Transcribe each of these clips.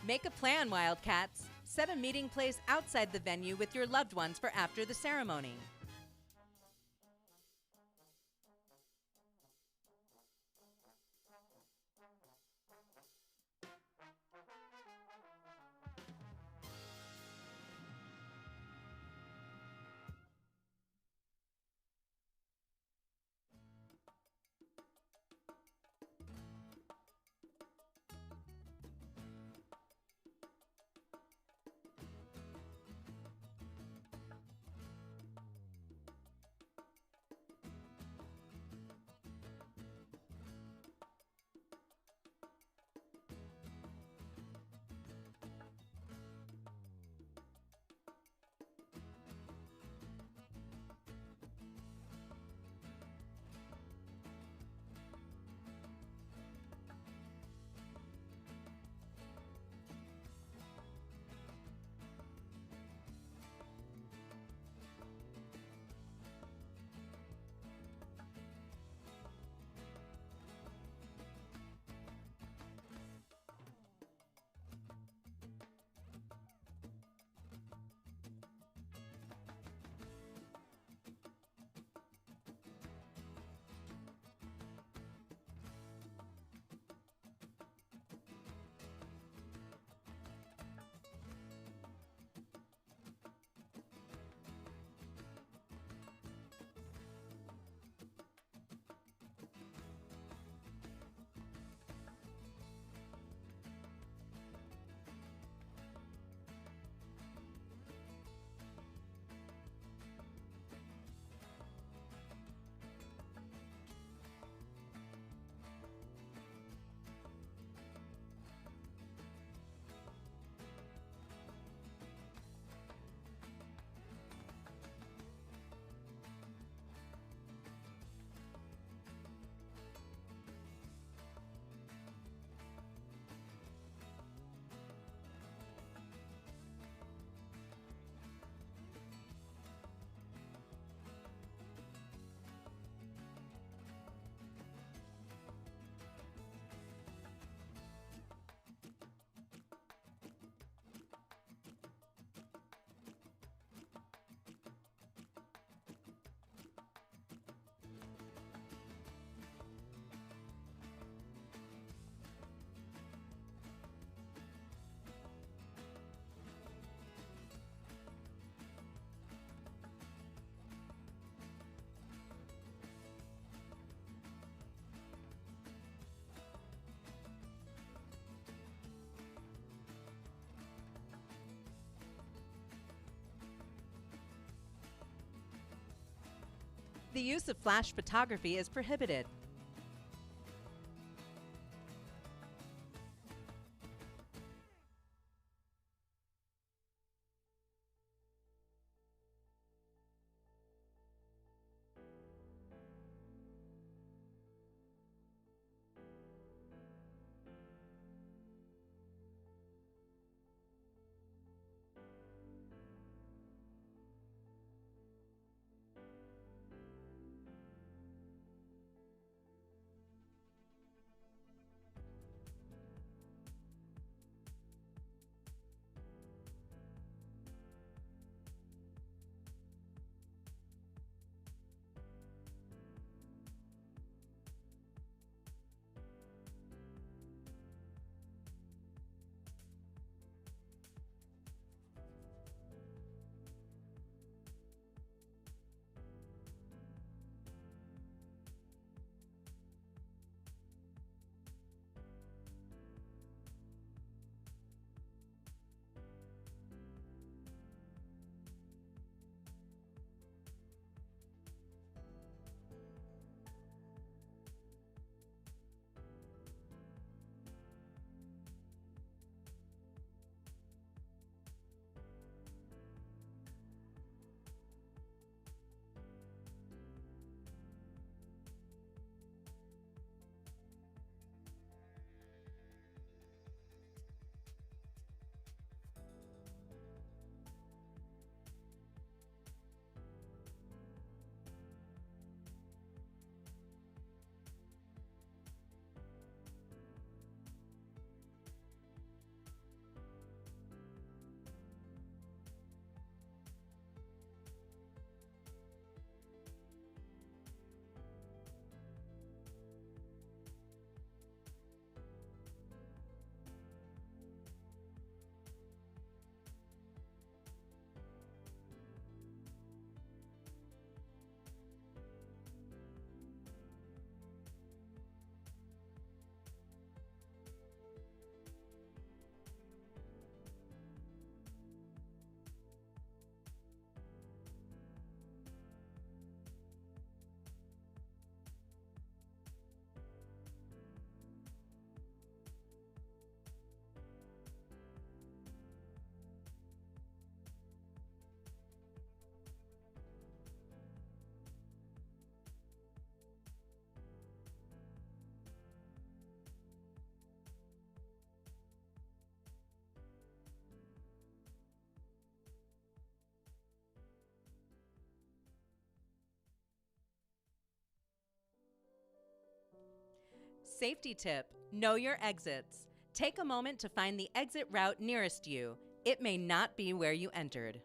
Make a plan, Wildcats. Set a meeting place outside the venue with your loved ones for after the ceremony. The use of flash photography is prohibited. Safety tip: know your exits. Take a moment to find the exit route nearest you. It may not be where you entered.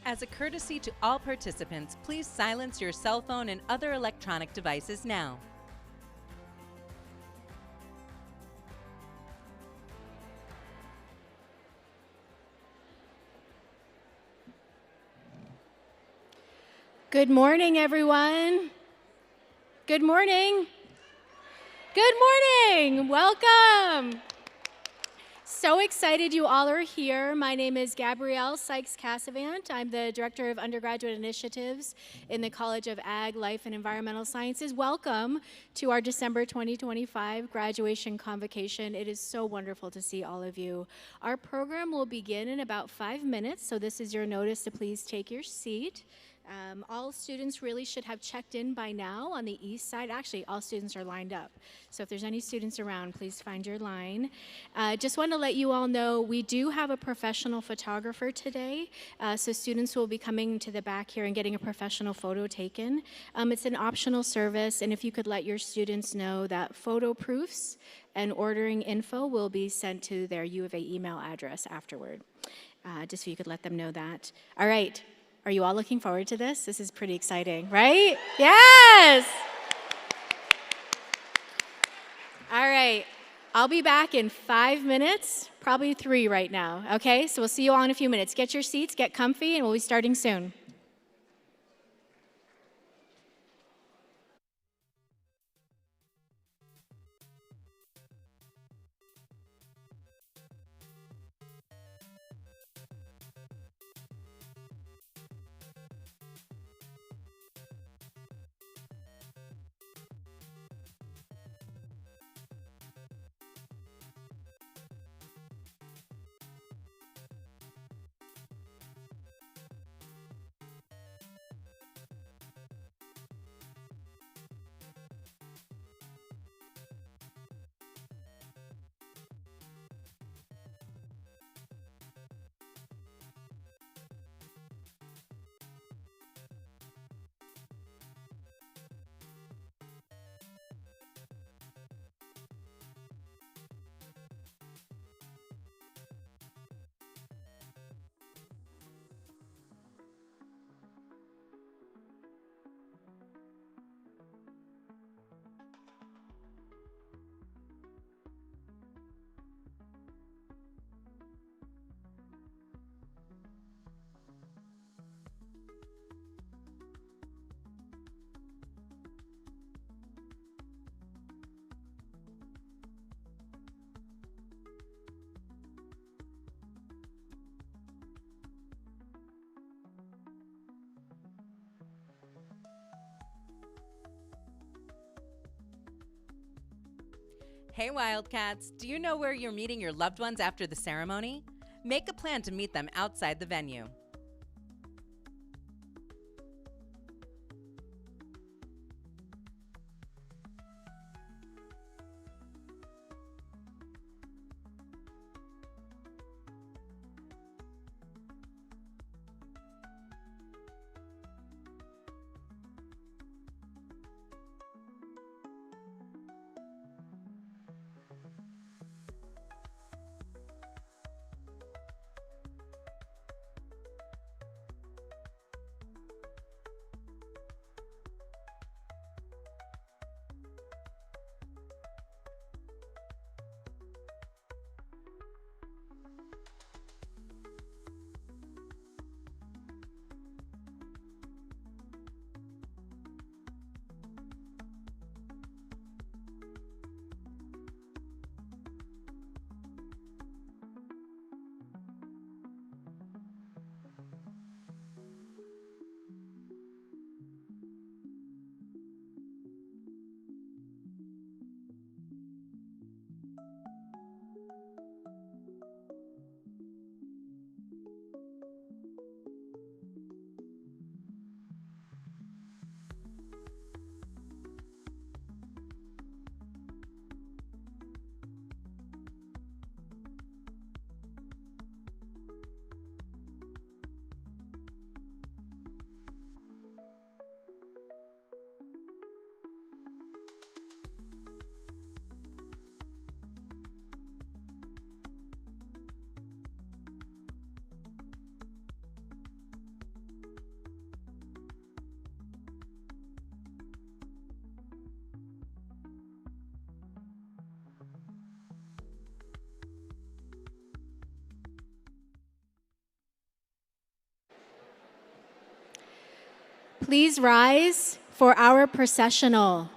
As a courtesy to all participants, please silence your cell phone and other electronic devices now. Good morning, everyone. Good morning. Good morning. Welcome. So excited you all are here. My name is Gabrielle Sykes-Cassavant. I'm the Director of Undergraduate Initiatives in the College of Ag, Life, and Environmental Sciences. Welcome to our December 2025 graduation convocation. It is so wonderful to see all of you. Our program will begin in about 5 minutes, so this is your notice to please take your seat. All students really should have checked in by now on the east side. Actually, all students are lined up. So if there's any students around, please find your line. Just want to let you all know we do have a professional photographer today. So students will be coming to the back here and getting a professional photo taken. It's an optional service, and if you could let your students know that photo proofs and ordering info will be sent to their U of A email address afterward. Just so you could let them know that. All right. Are you all looking forward to this? This is pretty exciting, right? Yes! All right. I'll be back in 5 minutes, probably 3 right now, okay? So we'll see you all in a few minutes. Get your seats, get comfy, and we'll be starting soon. Hey Wildcats, do you know where you're meeting your loved ones after the ceremony? Make a plan to meet them outside the venue. Please rise for our processional.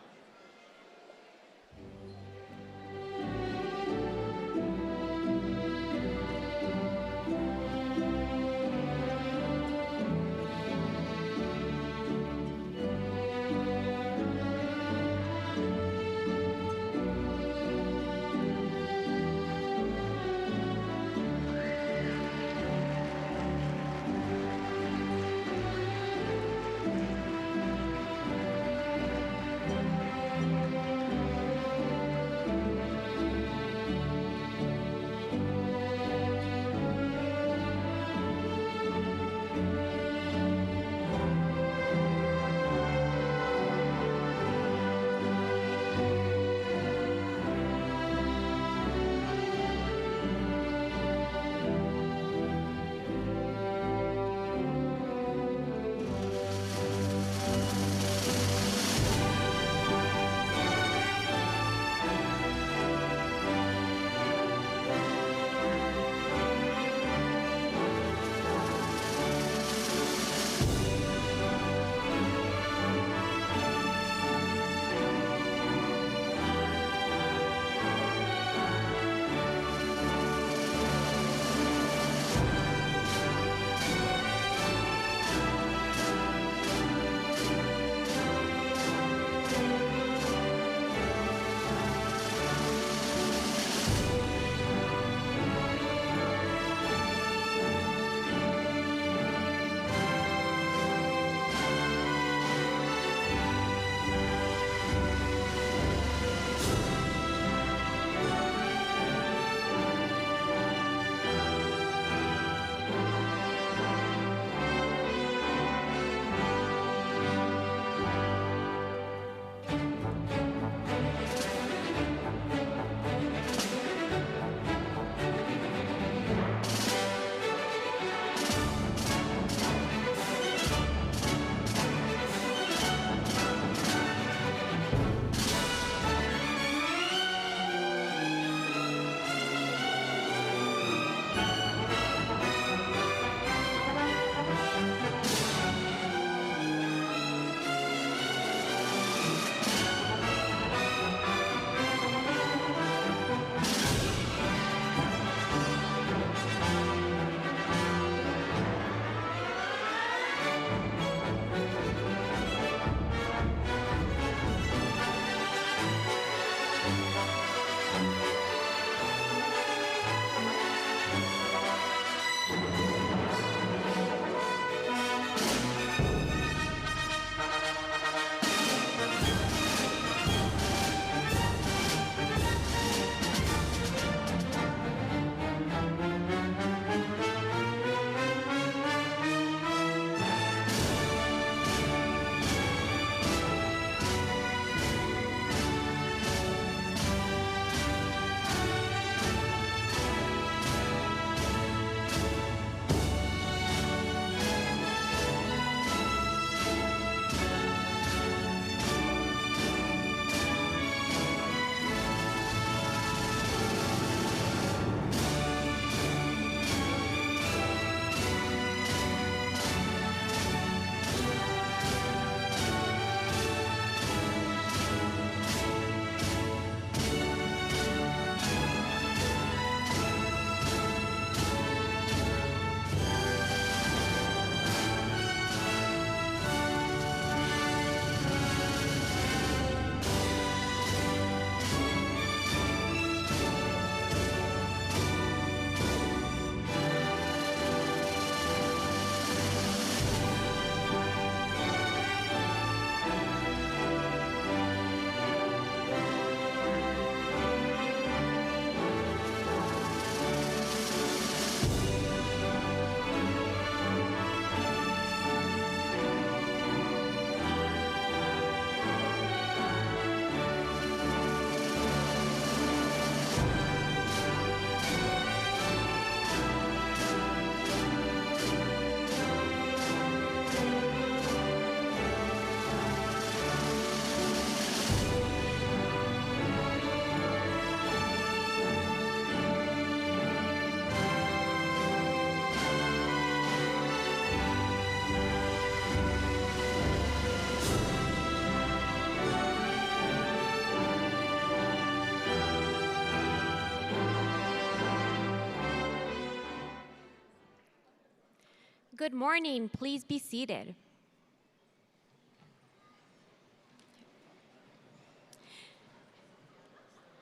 Good morning. Please be seated.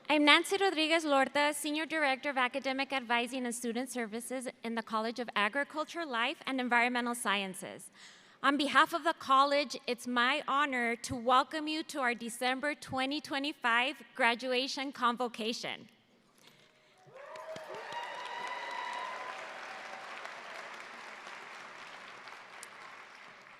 I'm Nancy Rodriguez Lorta, Senior Director of Academic Advising and Student Services in the College of Agriculture, Life, and Environmental Sciences. On behalf of the college, it's my honor to welcome you to our December 2025 graduation convocation.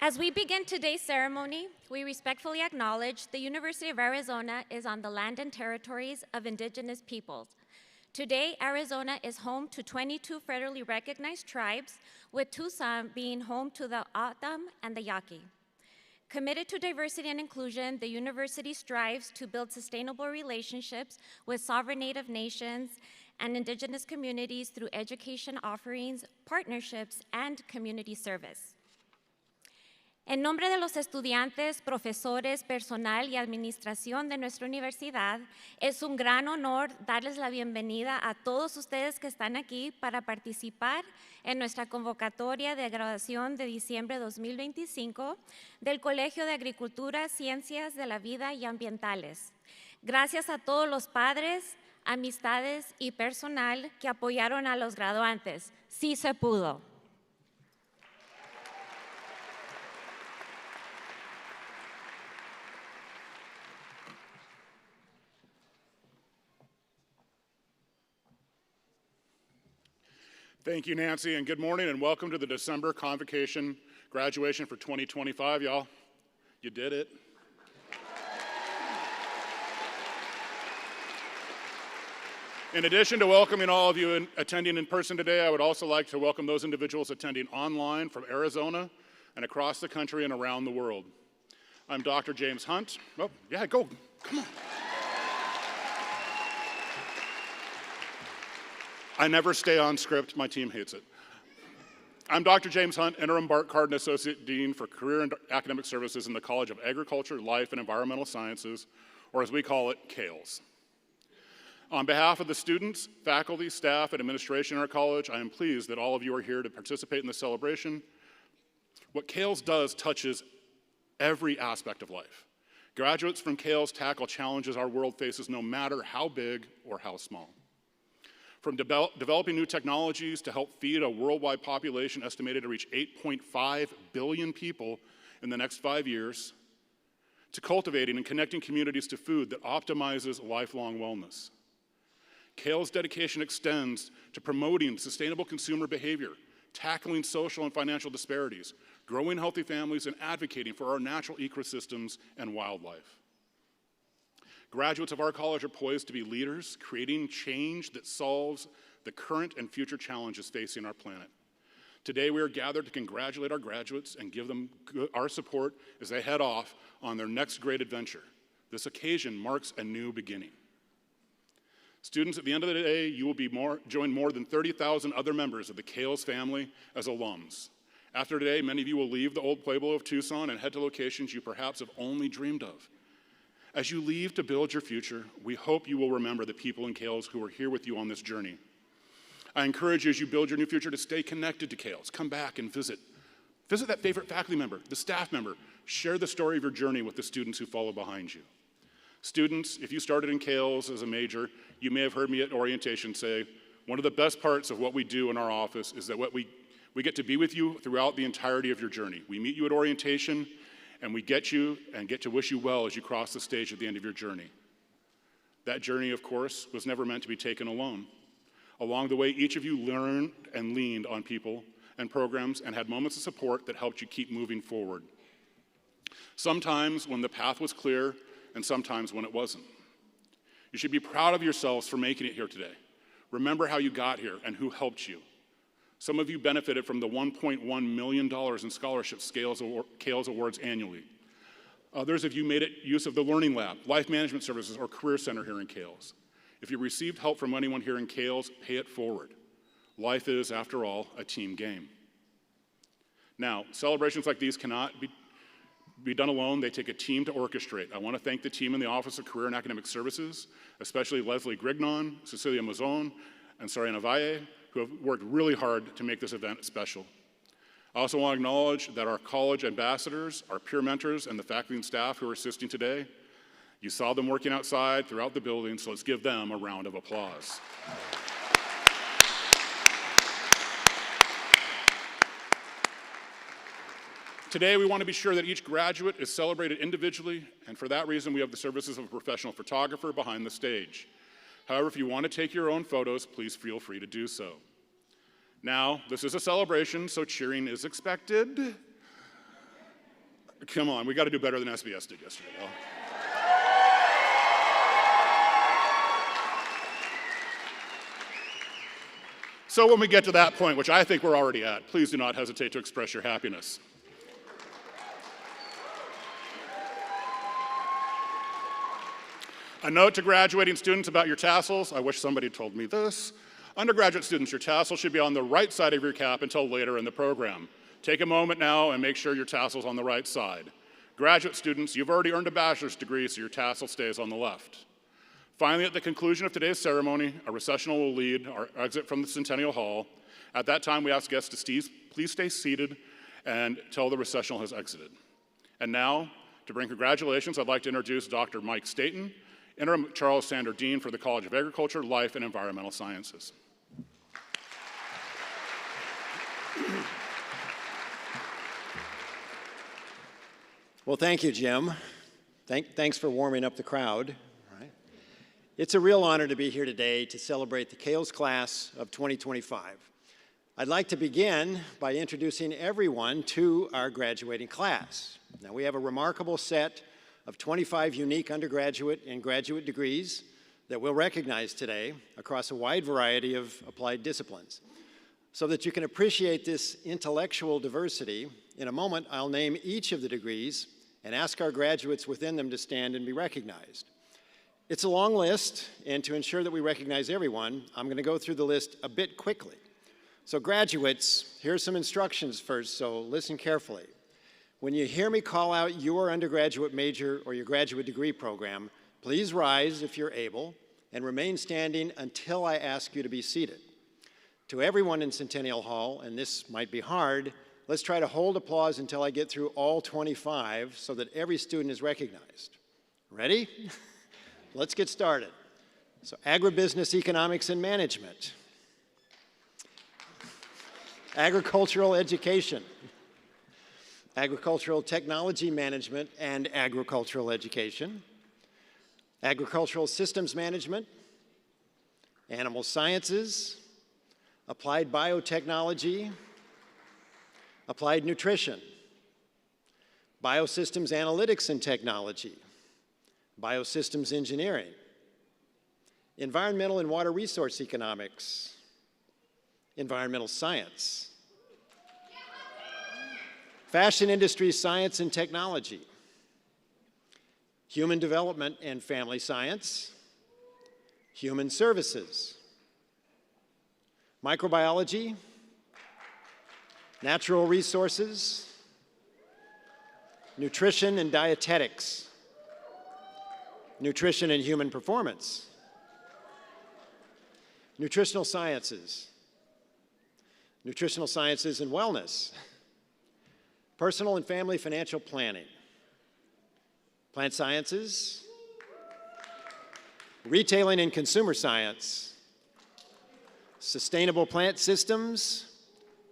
As we begin today's ceremony, we respectfully acknowledge the University of Arizona is on the land and territories of indigenous peoples. Today, Arizona is home to 22 federally recognized tribes, with Tucson being home to the O'odham and the Yaqui. Committed to diversity and inclusion, the university strives to build sustainable relationships with sovereign Native nations and indigenous communities through education offerings, partnerships, and community service. En nombre de los estudiantes, profesores, personal y administración de nuestra universidad, es un gran honor darles la bienvenida a todos ustedes que están aquí para participar en nuestra convocatoria de graduación de diciembre 2025 del Colegio de Agricultura, Ciencias de la Vida y Ambientales. Gracias a todos los padres, amistades y personal que apoyaron a los graduantes. Sí se pudo. Thank you, Nancy, and good morning, and welcome to the December Convocation graduation for 2025, y'all. You did it. In addition to welcoming all of you attending in person today, I would also like to welcome those individuals attending online from Arizona and across the country and around the world. I'm Dr. James Hunt. Oh, yeah, go, come on. I never stay on script. My team hates it. I'm Dr. James Hunt, Interim Bart Cardin Associate Dean for Career and Academic Services in the College of Agriculture, Life, and Environmental Sciences, or as we call it, CALES. On behalf of the students, faculty, staff, and administration in our college, I am pleased that all of you are here to participate in the celebration. What CALES does touches every aspect of life. Graduates from CALES tackle challenges our world faces no matter how big or how small. From developing new technologies to help feed a worldwide population estimated to reach 8.5 billion people in the next 5 years, to cultivating and connecting communities to food that optimizes lifelong wellness. CALE's dedication extends to promoting sustainable consumer behavior, tackling social and financial disparities, growing healthy families, and advocating for our natural ecosystems and wildlife. Graduates of our college are poised to be leaders, creating change that solves the current and future challenges facing our planet. Today, we are gathered to congratulate our graduates and give them our support as they head off on their next great adventure. This occasion marks a new beginning. Students, at the end of the day, you will join more than 30,000 other members of the CALES family as alums. After today, many of you will leave the old Pueblo of Tucson and head to locations you perhaps have only dreamed of. As you leave to build your future, we hope you will remember the people in CALES who are here with you on this journey. I encourage you as you build your new future to stay connected to CALES. Come back and visit. Visit that favorite faculty member, the staff member. Share the story of your journey with the students who follow behind you. Students, if you started in CALES as a major, you may have heard me at orientation say, one of the best parts of what we do in our office is that we get to be with you throughout the entirety of your journey. We meet you at orientation, and we get you and get to wish you well as you cross the stage at the end of your journey. That journey, of course, was never meant to be taken alone. Along the way, each of you learned and leaned on people and programs and had moments of support that helped you keep moving forward. Sometimes when the path was clear, and sometimes when it wasn't. You should be proud of yourselves for making it here today. Remember how you got here and who helped you. Some of you benefited from the $1.1 million in scholarship CALES awards annually. Others of you made use of the Learning Lab, Life Management Services, or Career Center here in CALES. If you received help from anyone here in CALES, pay it forward. Life is, after all, a team game. Now, celebrations like these cannot be done alone. They take a team to orchestrate. I want to thank the team in the Office of Career and Academic Services, especially Leslie Grignon, Cecilia Mazon, and Soriana Valle, who have worked really hard to make this event special. I also want to acknowledge that our college ambassadors, our peer mentors, and the faculty and staff who are assisting today. You saw them working outside throughout the building, so let's give them a round of applause. Today, we want to be sure that each graduate is celebrated individually, and for that reason, we have the services of a professional photographer behind the stage. However, if you want to take your own photos, please feel free to do so. Now, this is a celebration, so cheering is expected. Come on, we got to do better than SBS did yesterday, though. So when we get to that point, which I think we're already at, please do not hesitate to express your happiness. A note to graduating students about your tassels. I wish somebody told me this. Undergraduate students, your tassel should be on the right side of your cap until later in the program. Take a moment now and make sure your tassel's on the right side. Graduate students, you've already earned a bachelor's degree, so your tassel stays on the left. Finally, at the conclusion of today's ceremony, a recessional will lead our exit from the Centennial Hall. At that time, we ask guests to please stay seated until the recessional has exited. And now, to bring congratulations, I'd like to introduce Dr. Mike Staten, Interim Charles Sander Dean for the College of Agriculture, Life, and Environmental Sciences. Well, thank you, Jim. Thanks for warming up the crowd. Right. It's a real honor to be here today to celebrate the Kales class of 2025. I'd like to begin by introducing everyone to our graduating class. Now, we have a remarkable set of 25 unique undergraduate and graduate degrees that we'll recognize today across a wide variety of applied disciplines. So that you can appreciate this intellectual diversity, in a moment I'll name each of the degrees and ask our graduates within them to stand and be recognized. It's a long list, and to ensure that we recognize everyone, I'm going to go through the list a bit quickly. So graduates, here's some instructions first, so listen carefully. When you hear me call out your undergraduate major or your graduate degree program, please rise if you're able and remain standing until I ask you to be seated. To everyone in Centennial Hall, and this might be hard, let's try to hold applause until I get through all 25 so that every student is recognized. Ready? Let's get started. So, agribusiness, economics, and management. Agricultural education. Agricultural technology management and agricultural education, agricultural systems management, animal sciences, applied biotechnology, applied nutrition, biosystems analytics and technology, biosystems engineering, environmental and water resource economics, environmental science, fashion industry science and technology, human development and family science, human services, microbiology, natural resources, nutrition and dietetics, nutrition and human performance, nutritional sciences and wellness, personal and family financial planning, plant sciences, retailing and consumer science, sustainable plant systems,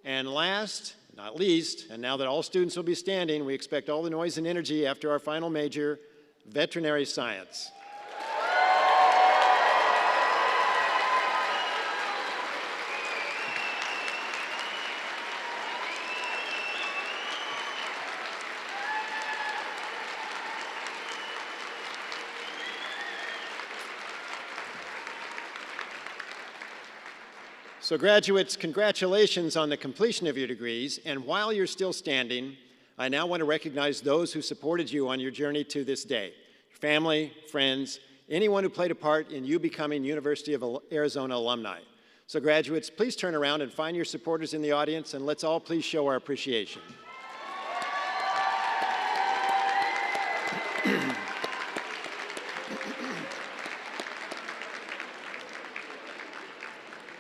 and last, not least, and now that all students will be standing, we expect all the noise and energy after our final major, veterinary science. So graduates, congratulations on the completion of your degrees, and while you're still standing, I now want to recognize those who supported you on your journey to this day. Your family, friends, anyone who played a part in you becoming University of Arizona alumni. So graduates, please turn around and find your supporters in the audience, and let's all please show our appreciation.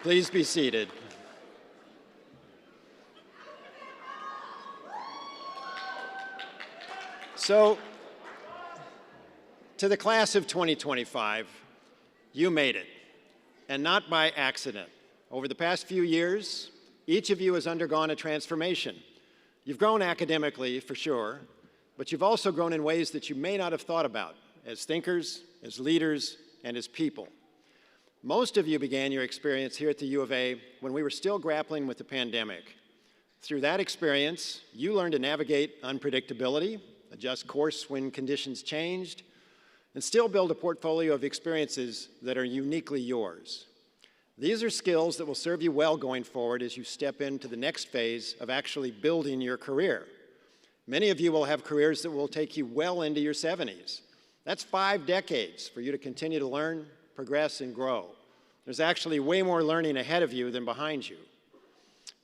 Please be seated. So, to the class of 2025, you made it, and not by accident. Over the past few years, each of you has undergone a transformation. You've grown academically, for sure, but you've also grown in ways that you may not have thought about as thinkers, as leaders, and as people. Most of you began your experience here at the U of A when we were still grappling with the pandemic. Through that experience, you learned to navigate unpredictability, adjust course when conditions changed, and still build a portfolio of experiences that are uniquely yours. These are skills that will serve you well going forward as you step into the next phase of actually building your career. Many of you will have careers that will take you well into your 70s. That's 5 decades for you to continue to learn, progress, and grow. There's actually way more learning ahead of you than behind you.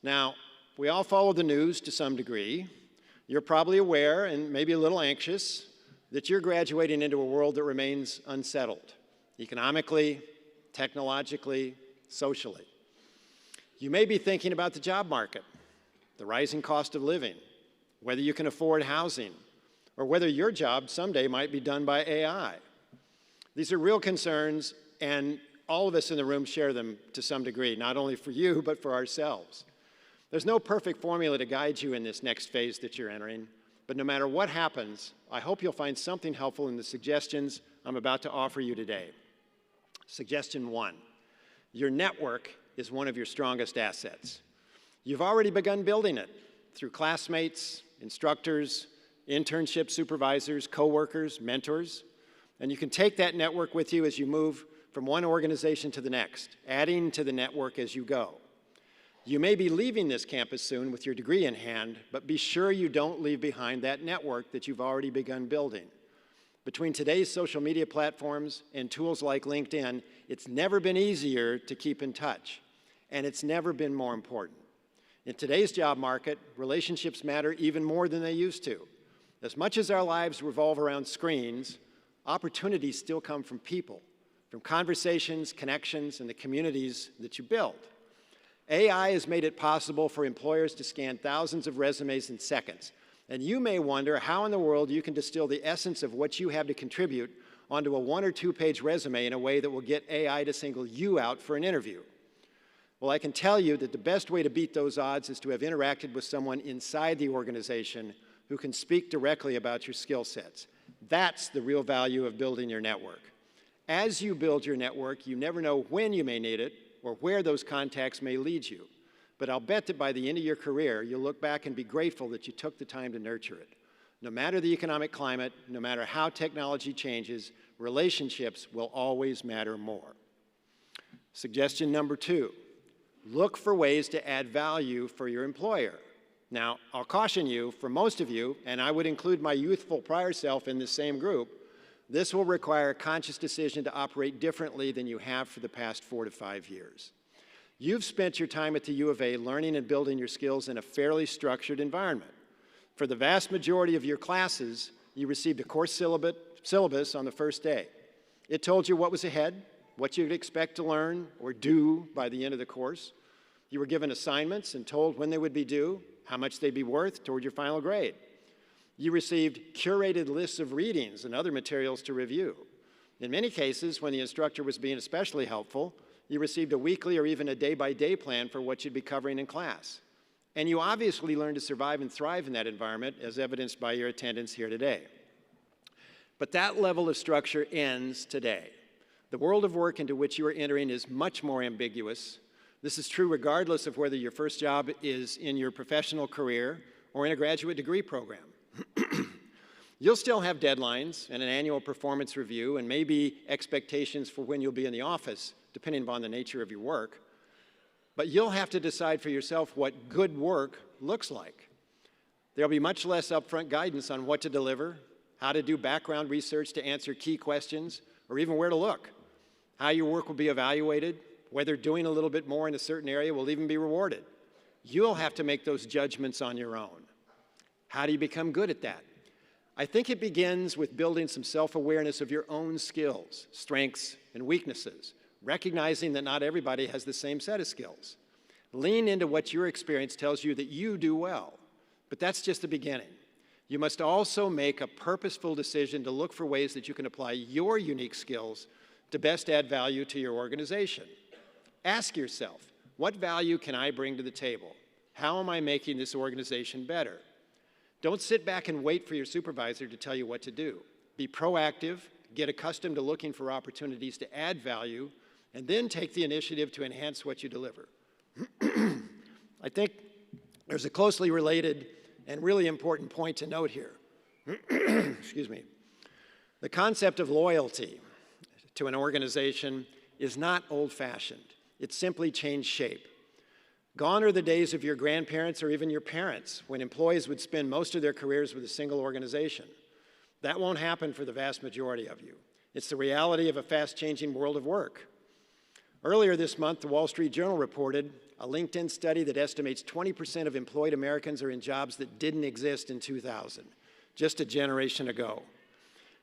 Now, we all follow the news to some degree. You're probably aware, and maybe a little anxious, that you're graduating into a world that remains unsettled, economically, technologically, socially. You may be thinking about the job market, the rising cost of living, whether you can afford housing, or whether your job someday might be done by AI. These are real concerns, and all of us in the room share them to some degree, not only for you, but for ourselves. There's no perfect formula to guide you in this next phase that you're entering, but no matter what happens, I hope you'll find something helpful in the suggestions I'm about to offer you today. Suggestion 1, your network is one of your strongest assets. You've already begun building it through classmates, instructors, internship supervisors, coworkers, mentors, and you can take that network with you as you move from one organization to the next, adding to the network as you go. You may be leaving this campus soon with your degree in hand, but be sure you don't leave behind that network that you've already begun building. Between today's social media platforms and tools like LinkedIn, it's never been easier to keep in touch, and it's never been more important. In today's job market, relationships matter even more than they used to. As much as our lives revolve around screens, opportunities still come from people, from conversations, connections, and the communities that you build. AI has made it possible for employers to scan thousands of resumes in seconds, and you may wonder how in the world you can distill the essence of what you have to contribute onto a 1- or 2-page resume in a way that will get AI to single you out for an interview. Well, I can tell you that the best way to beat those odds is to have interacted with someone inside the organization who can speak directly about your skill sets. That's the real value of building your network. As you build your network, you never know when you may need it or where those contacts may lead you. But I'll bet that by the end of your career, you'll look back and be grateful that you took the time to nurture it. No matter the economic climate, no matter how technology changes, relationships will always matter more. Suggestion number 2, look for ways to add value for your employer. Now, I'll caution you, for most of you, and I would include my youthful prior self in this same group, this will require a conscious decision to operate differently than you have for the past 4 to 5 years. You've spent your time at the U of A learning and building your skills in a fairly structured environment. For the vast majority of your classes, you received a course syllabus on the first day. It told you what was ahead, what you'd expect to learn or do by the end of the course. You were given assignments and told when they would be due, how much they'd be worth toward your final grade. You received curated lists of readings and other materials to review. In many cases, when the instructor was being especially helpful, you received a weekly or even a day-by-day plan for what you'd be covering in class. And you obviously learned to survive and thrive in that environment, as evidenced by your attendance here today. But that level of structure ends today. The world of work into which you are entering is much more ambiguous. This is true regardless of whether your first job is in your professional career or in a graduate degree program. You'll still have deadlines and an annual performance review and maybe expectations for when you'll be in the office, depending upon the nature of your work. But you'll have to decide for yourself what good work looks like. There'll be much less upfront guidance on what to deliver, how to do background research to answer key questions, or even where to look, how your work will be evaluated, whether doing a little bit more in a certain area will even be rewarded. You'll have to make those judgments on your own. How do you become good at that? I think it begins with building some self-awareness of your own skills, strengths, and weaknesses, recognizing that not everybody has the same set of skills. Lean into what your experience tells you that you do well, but that's just the beginning. You must also make a purposeful decision to look for ways that you can apply your unique skills to best add value to your organization. Ask yourself, what value can I bring to the table? How am I making this organization better? Don't sit back and wait for your supervisor to tell you what to do. Be proactive, get accustomed to looking for opportunities to add value, and then take the initiative to enhance what you deliver. I think there's a closely related and really important point to note here. Excuse me. The concept of loyalty to an organization is not old-fashioned. It's simply changed shape. Gone are the days of your grandparents or even your parents when employees would spend most of their careers with a single organization. That won't happen for the vast majority of you. It's the reality of a fast-changing world of work. Earlier this month, the Wall Street Journal reported a LinkedIn study that estimates 20% of employed Americans are in jobs that didn't exist in 2000, just a generation ago.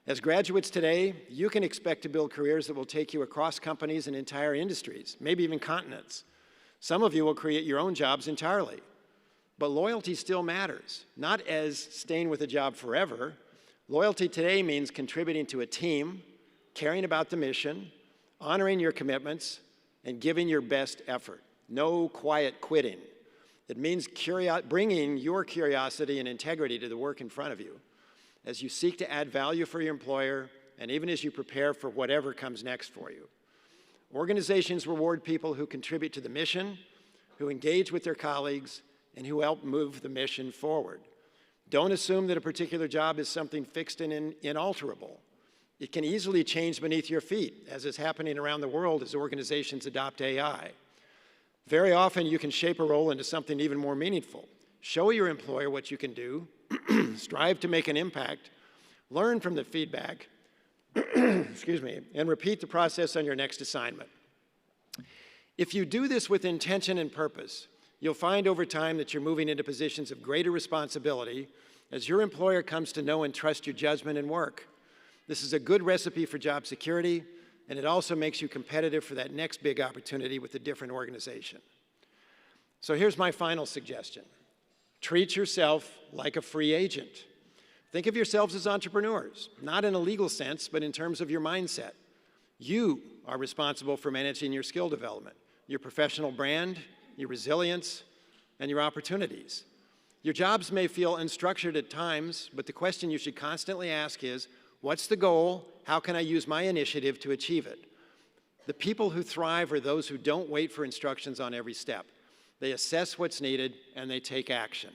As graduates today, you can expect to build careers that will take you across companies and entire industries, maybe even continents. Some of you will create your own jobs entirely. But loyalty still matters, not as staying with a job forever. Loyalty today means contributing to a team, caring about the mission, honoring your commitments, and giving your best effort. No quiet quitting. It means bringing your curiosity and integrity to the work in front of you as you seek to add value for your employer and even as you prepare for whatever comes next for you. Organizations reward people who contribute to the mission, who engage with their colleagues, and who help move the mission forward. Don't assume that a particular job is something fixed and inalterable. It can easily change beneath your feet, as is happening around the world as organizations adopt AI. Very often, you can shape a role into something even more meaningful. Show your employer what you can do, strive to make an impact, learn from the feedback, excuse me, and repeat the process on your next assignment. If you do this with intention and purpose, you'll find over time that you're moving into positions of greater responsibility as your employer comes to know and trust your judgment and work. This is a good recipe for job security, and it also makes you competitive for that next big opportunity with a different organization. So here's my final suggestion. Treat yourself like a free agent. Think of yourselves as entrepreneurs, not in a legal sense, but in terms of your mindset. You are responsible for managing your skill development, your professional brand, your resilience, and your opportunities. Your jobs may feel unstructured at times, but the question you should constantly ask is, what's the goal? How can I use my initiative to achieve it? The people who thrive are those who don't wait for instructions on every step. They assess what's needed and they take action.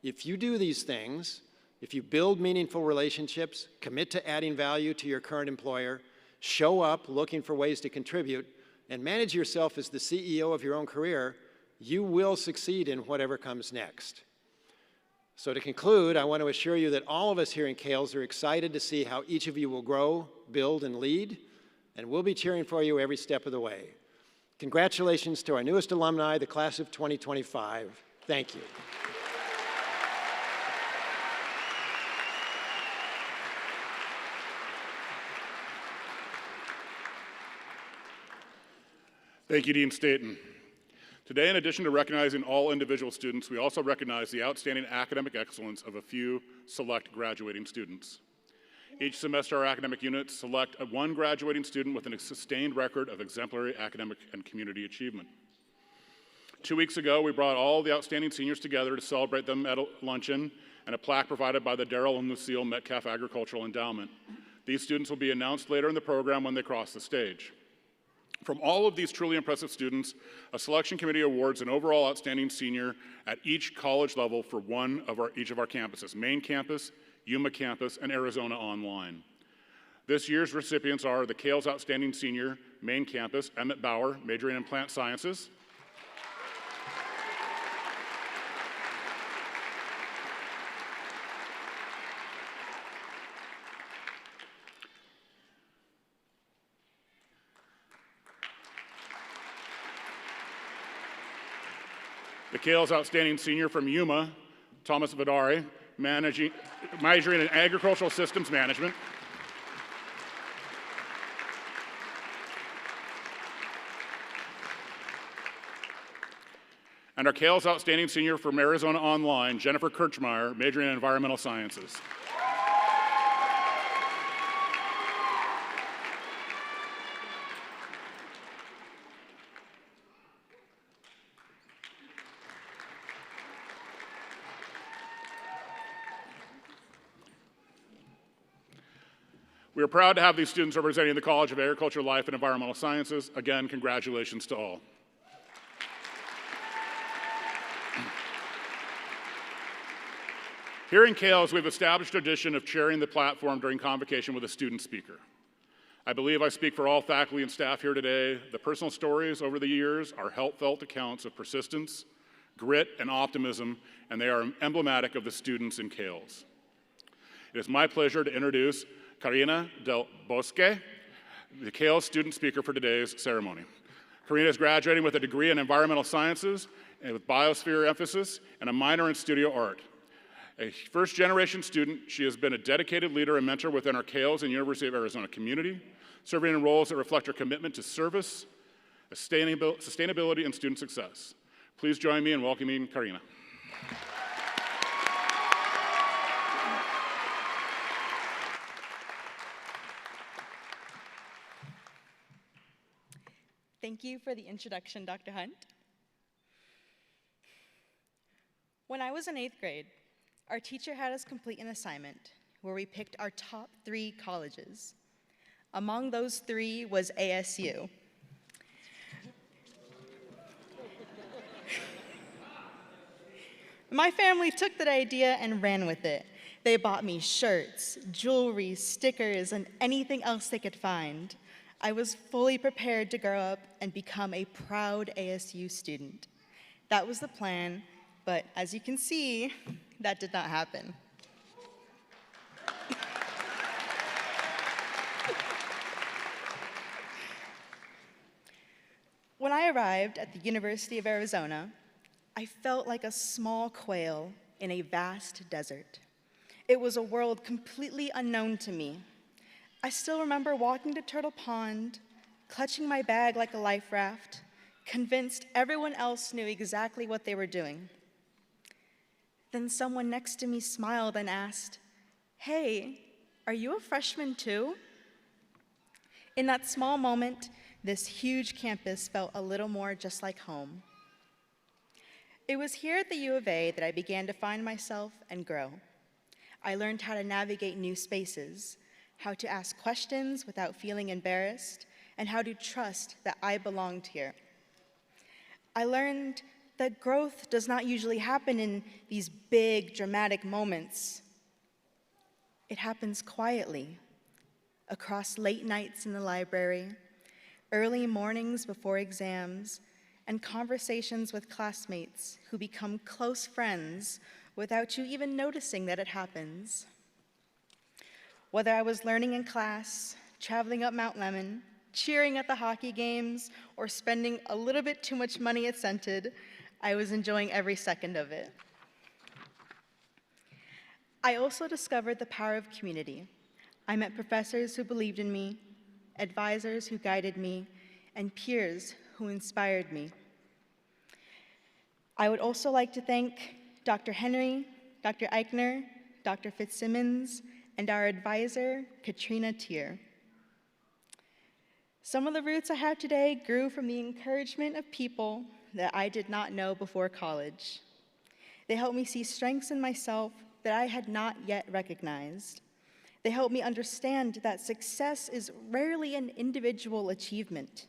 If you do these things, if you build meaningful relationships, commit to adding value to your current employer, show up looking for ways to contribute, and manage yourself as the CEO of your own career, you will succeed in whatever comes next. So to conclude, I want to assure you that all of us here in Kales are excited to see how each of you will grow, build, and lead, and we'll be cheering for you every step of the way. Congratulations to our newest alumni, the class of 2025. Thank you. Thank you, Dean Staton. Today, in addition to recognizing all individual students, we also recognize the outstanding academic excellence of a few select graduating students. Each semester, our academic units select one graduating student with a sustained record of exemplary academic and community achievement. 2 weeks ago, we brought all the outstanding seniors together to celebrate them at a luncheon and a plaque provided by the Darrell and Lucille Metcalf Agricultural Endowment. These students will be announced later in the program when they cross the stage. From all of these truly impressive students, a selection committee awards an overall outstanding senior at each college level for each of our campuses, Main Campus, Yuma Campus, and Arizona Online. This year's recipients are the Kales Outstanding Senior, Main Campus, Emmett Bauer, majoring in Plant Sciences. The Kales Outstanding Senior from Yuma, Thomas Vidari, majoring in Agricultural Systems Management. And our Kale's Outstanding Senior from Arizona Online, Jennifer Kirchmeyer, majoring in Environmental Sciences. We are proud to have these students representing the College of Agriculture, Life, and Environmental Sciences. Again, congratulations to all. Here in Kales, we've established a tradition of sharing the platform during convocation with a student speaker. I believe I speak for all faculty and staff here today. The personal stories over the years are heartfelt accounts of persistence, grit, and optimism, and they are emblematic of the students in Kales. It is my pleasure to introduce Karina Del Bosque, the Kales student speaker for today's ceremony. Karina is graduating with a degree in environmental sciences and with biosphere emphasis and a minor in studio art. A first-generation student, she has been a dedicated leader and mentor within our Kales and University of Arizona community, serving in roles that reflect her commitment to service, sustainability, and student success. Please join me in welcoming Karina. Thank you for the introduction, Dr. Hunt. When I was in 8th grade, our teacher had us complete an assignment where we picked our top 3 colleges. Among those 3 was ASU. My family took that idea and ran with it. They bought me shirts, jewelry, stickers, and anything else they could find. I was fully prepared to grow up and become a proud ASU student. That was the plan, but as you can see, that did not happen. When I arrived at the University of Arizona, I felt like a small quail in a vast desert. It was a world completely unknown to me. I still remember walking to Turtle Pond, clutching my bag like a life raft, convinced everyone else knew exactly what they were doing. Then someone next to me smiled and asked, "Hey, are you a freshman too?" In that small moment, this huge campus felt a little more just like home. It was here at the U of A that I began to find myself and grow. I learned how to navigate new spaces, how to ask questions without feeling embarrassed, and how to trust that I belonged here. I learned that growth does not usually happen in these big, dramatic moments. It happens quietly, across late nights in the library, early mornings before exams, and conversations with classmates who become close friends without you even noticing that it happens. Whether I was learning in class, traveling up Mount Lemmon, cheering at the hockey games, or spending a little bit too much money at Scented, I was enjoying every second of it. I also discovered the power of community. I met professors who believed in me, advisors who guided me, and peers who inspired me. I would also like to thank Dr. Henry, Dr. Eichner, Dr. Fitzsimmons, and our advisor, Katrina Tier. Some of the roots I have today grew from the encouragement of people that I did not know before college. They helped me see strengths in myself that I had not yet recognized. They helped me understand that success is rarely an individual achievement.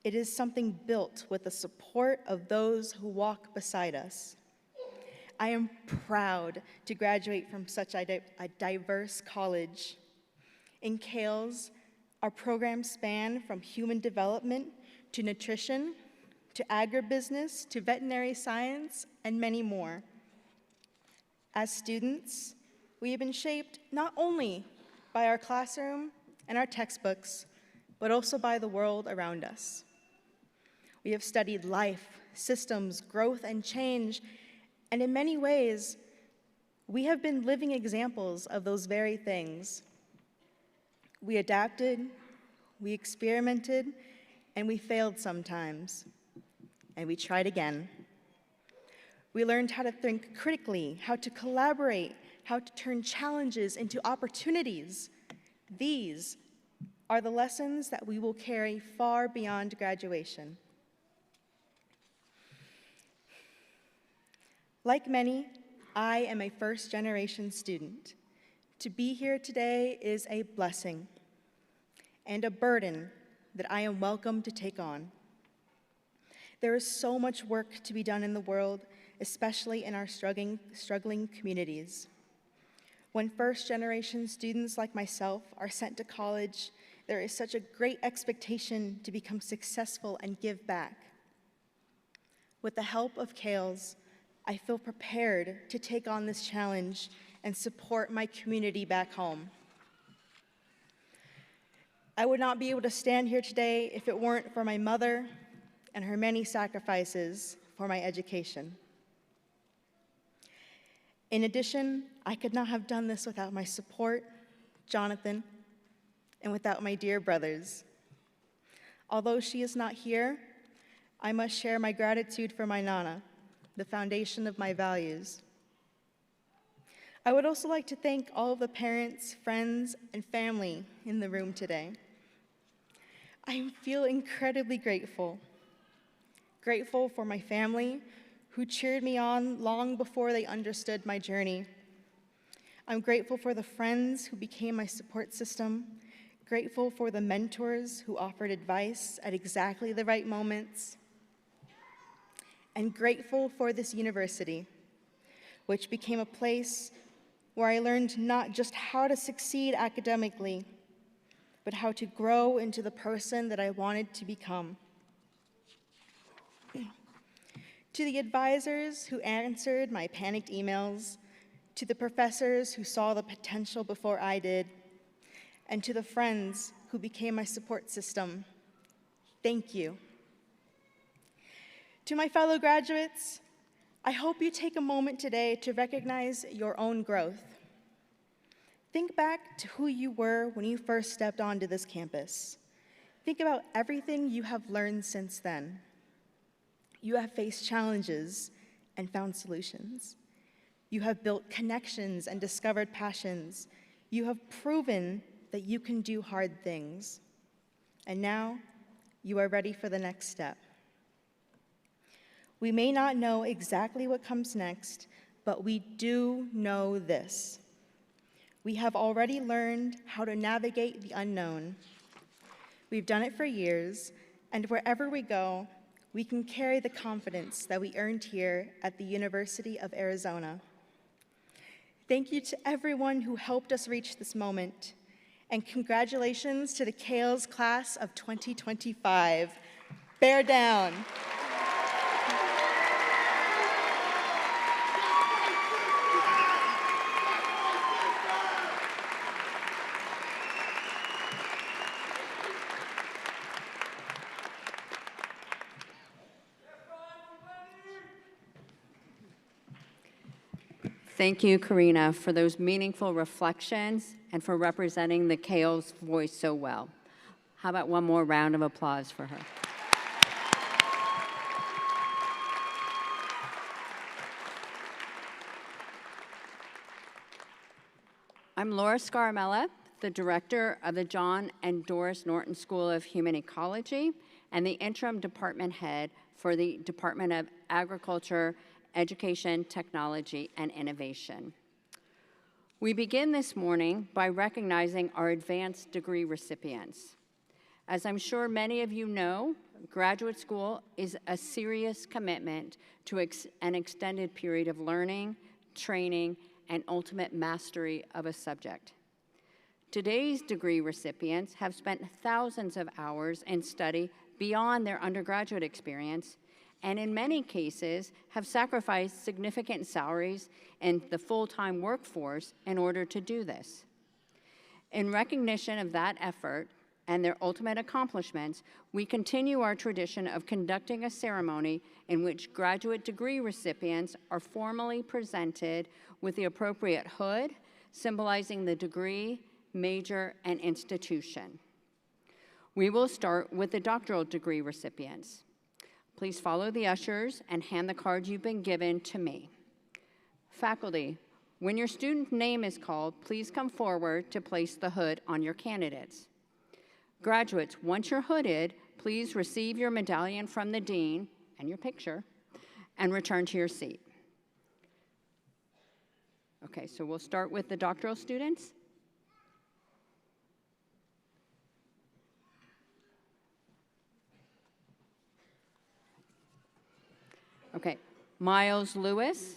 It is something built with the support of those who walk beside us. I am proud to graduate from such a diverse college. In Kales, our programs span from human development to nutrition, to agribusiness, to veterinary science, and many more. As students, we have been shaped not only by our classroom and our textbooks, but also by the world around us. We have studied life, systems, growth, and change, and in many ways, we have been living examples of those very things. We adapted, we experimented, and we failed sometimes, and we tried again. We learned how to think critically, how to collaborate, how to turn challenges into opportunities. These are the lessons that we will carry far beyond graduation. Like many, I am a first-generation student. To be here today is a blessing and a burden that I am welcome to take on. There is so much work to be done in the world, especially in our struggling communities. When first-generation students like myself are sent to college, there is such a great expectation to become successful and give back. With the help of CALES, I feel prepared to take on this challenge and support my community back home. I would not be able to stand here today if it weren't for my mother and her many sacrifices for my education. In addition, I could not have done this without my support, Jonathan, and without my dear brothers. Although she is not here, I must share my gratitude for my Nana, the foundation of my values. I would also like to thank all of the parents, friends, and family in the room today. I feel incredibly grateful. Grateful for my family, who cheered me on long before they understood my journey. I'm grateful for the friends who became my support system, grateful for the mentors who offered advice at exactly the right moments, and grateful for this university, which became a place where I learned not just how to succeed academically, but how to grow into the person that I wanted to become. To the advisors who answered my panicked emails, to the professors who saw the potential before I did, and to the friends who became my support system, thank you. To my fellow graduates, I hope you take a moment today to recognize your own growth. Think back to who you were when you first stepped onto this campus. Think about everything you have learned since then. You have faced challenges and found solutions. You have built connections and discovered passions. You have proven that you can do hard things. And now, you are ready for the next step. We may not know exactly what comes next, but we do know this. We have already learned how to navigate the unknown. We've done it for years, and wherever we go, we can carry the confidence that we earned here at the University of Arizona. Thank you to everyone who helped us reach this moment, and congratulations to the CALES class of 2025. Bear down. Thank you, Karina, for those meaningful reflections and for representing the CALES voice so well. How about one more round of applause for her? I'm Laura Scaramella, the director of the John and Doris Norton School of Human Ecology and the interim department head for the Department of Agriculture, Education, Technology, and Innovation. We begin this morning by recognizing our advanced degree recipients. As I'm sure many of you know, graduate school is a serious commitment to an extended period of learning, training, and ultimate mastery of a subject. Today's degree recipients have spent thousands of hours in study beyond their undergraduate experience, and in many cases have sacrificed significant salaries in the full-time workforce in order to do this. In recognition of that effort and their ultimate accomplishments, we continue our tradition of conducting a ceremony in which graduate degree recipients are formally presented with the appropriate hood, symbolizing the degree, major, and institution. We will start with the doctoral degree recipients. Please follow the ushers and hand the card you've been given to me. Faculty, when your student name is called, please come forward to place the hood on your candidates. Graduates, once you're hooded, please receive your medallion from the dean and your picture and return to your seat. Okay, so we'll start with the doctoral students. Okay, Miles Lewis,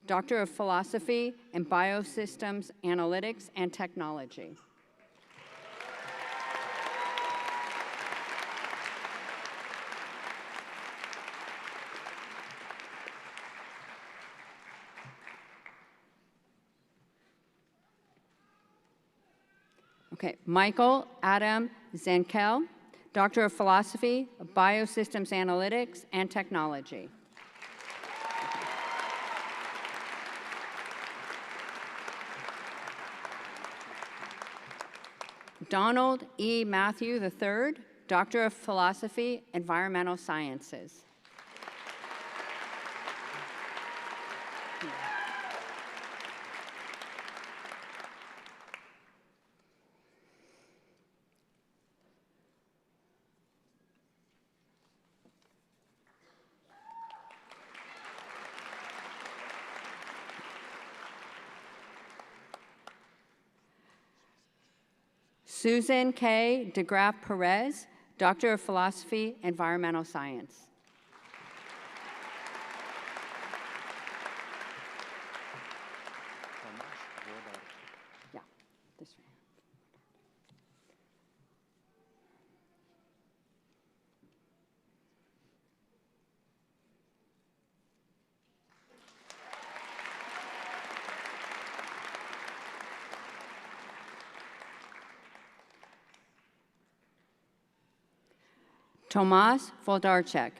Doctor of Philosophy in Biosystems Analytics and Technology. Okay, Michael Adam Zankel, Doctor of Philosophy, Biosystems Analytics and Technology. Donald E. Matthew III, Doctor of Philosophy, Environmental Sciences. Susan K. DeGraff Perez, Doctor of Philosophy, Environmental Science. Yeah, this way. Tomas Voldarchek,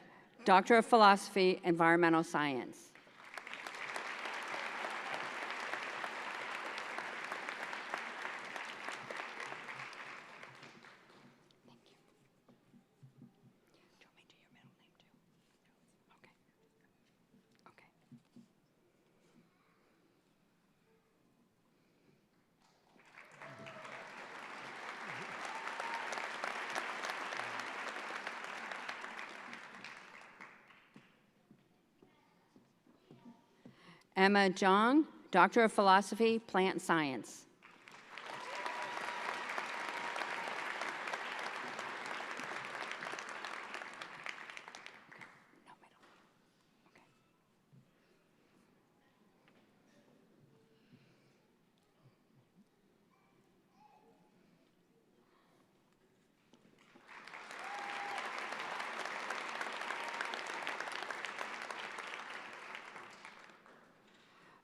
Doctor of Philosophy, Environmental Science. Emma Zhang, Doctor of Philosophy, Plant Science.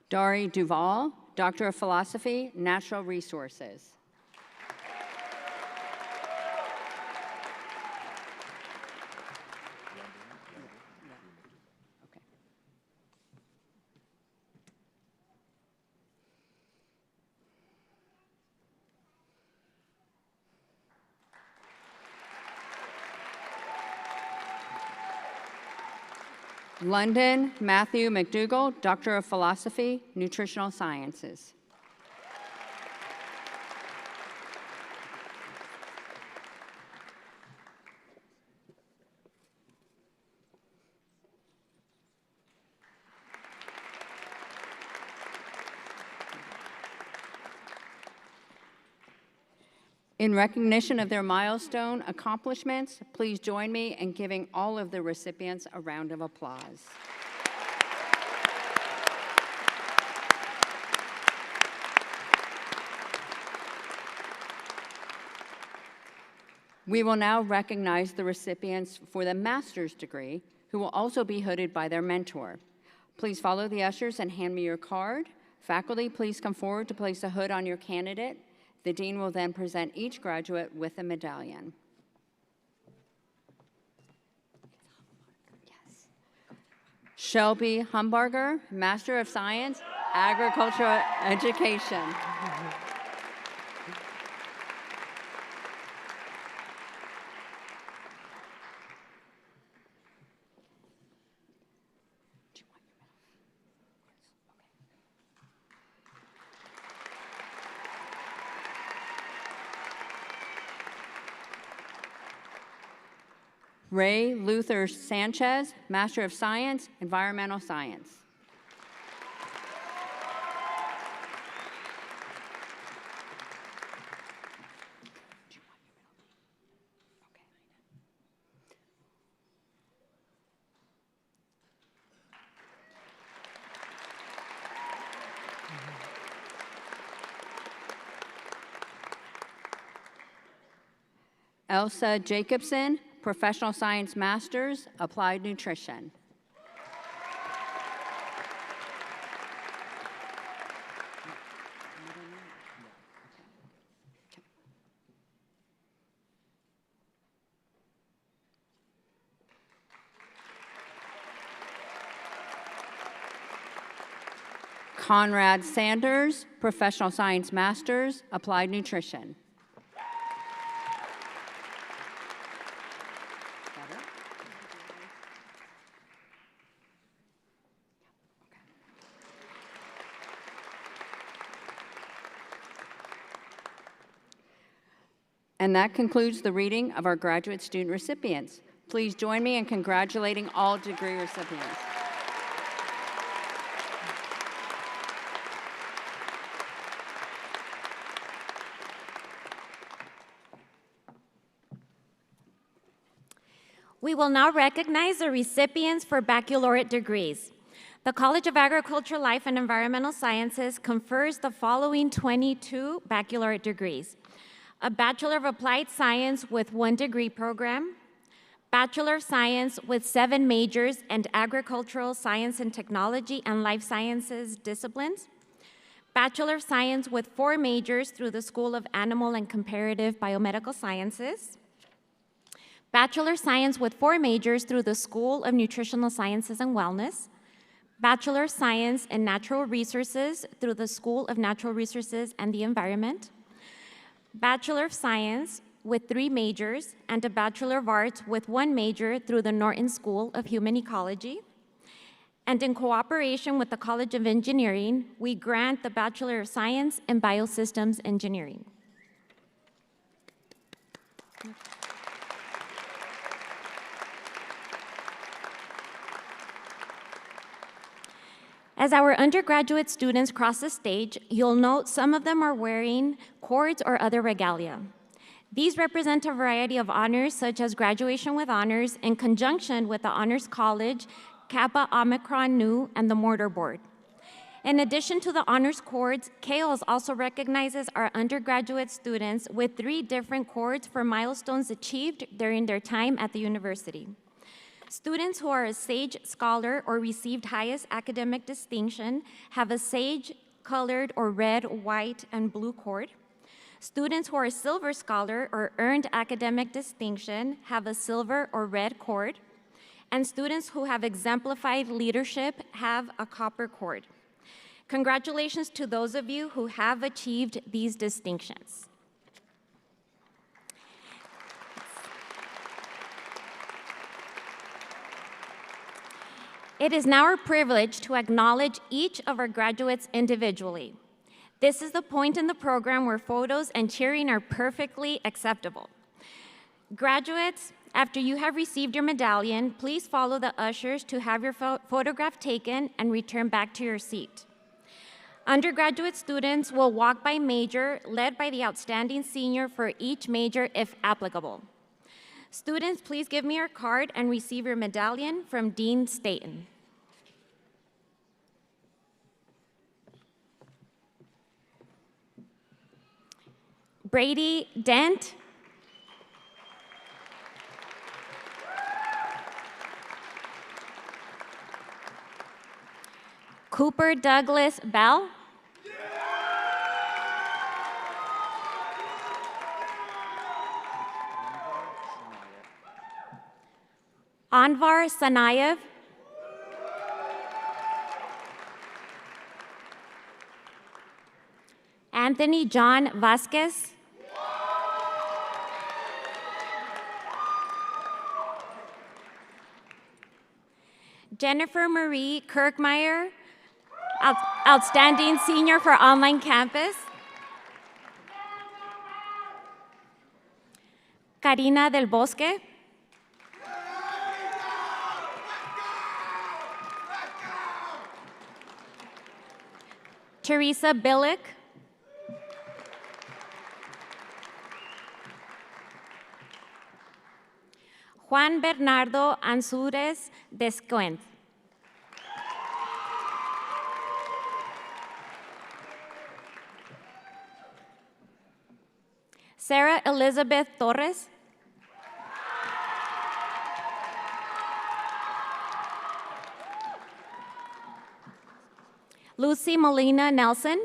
Dari Duval, Doctor of Philosophy, Natural Resources. London Matthew McDougall, Doctor of Philosophy, Nutritional Sciences. In recognition of their milestone accomplishments, please join me in giving all of the recipients a round of applause. We will now recognize the recipients for the master's degree, who will also be hooded by their mentor. Please follow the ushers and hand me your card. Faculty, please come forward to place a hood on your candidate. The dean will then present each graduate with a medallion. Yes. Shelby Humbarger, Master of Science, Agricultural Education. Ray Luther Sanchez, Master of Science, Environmental Science. Elsa Jacobson, Professional Science Masters, Applied Nutrition. Conrad Sanders, Professional Science Masters, Applied Nutrition. And that concludes the reading of our graduate student recipients. Please join me in congratulating all degree recipients. We will now recognize the recipients for baccalaureate degrees. The College of Agriculture, Life, and Environmental Sciences confers the following 22 baccalaureate degrees: a Bachelor of Applied Science with 1 degree program, Bachelor of Science with 7 majors and agricultural science and technology and life sciences disciplines, Bachelor of Science with 4 majors through the School of Animal and Comparative Biomedical Sciences, Bachelor of Science with 4 majors through the School of Nutritional Sciences and Wellness, Bachelor of Science in Natural Resources through the School of Natural Resources and the Environment, Bachelor of Science with 3 majors, and a Bachelor of Arts with 1 major through the Norton School of Human Ecology. And in cooperation with the College of Engineering, we grant the Bachelor of Science in Biosystems Engineering. As our undergraduate students cross the stage, you'll note some of them are wearing cords or other regalia. These represent a variety of honors, such as graduation with honors in conjunction with the Honors College, Kappa Omicron Nu, and the Mortar Board. In addition to the honors cords, KALS also recognizes our undergraduate students with 3 different cords for milestones achieved during their time at the university. Students who are a SAGE Scholar or received highest academic distinction have a SAGE-colored or red, white, and blue cord. Students who are Silver Scholar or earned academic distinction have a silver or red cord. And students who have exemplified leadership have a copper cord. Congratulations to those of you who have achieved these distinctions. It is now our privilege to acknowledge each of our graduates individually. This is the point in the program where photos and cheering are perfectly acceptable. Graduates, after you have received your medallion, please follow the ushers to have your photograph taken and return back to your seat. Undergraduate students will walk by major, led by the outstanding senior for each major if applicable. Students, please give me your card and receive your medallion from Dean Staten. Brady Dent. Cooper Douglas Bell. Anvar Sanayev. Anthony John Vasquez. Jennifer Marie Kirkmeyer, outstanding senior for online campus. Karina Del Bosque. Teresa Billick. Juan Bernardo Ansúrez Descuent. Sarah Elizabeth Torres. Lucy Molina Nelson.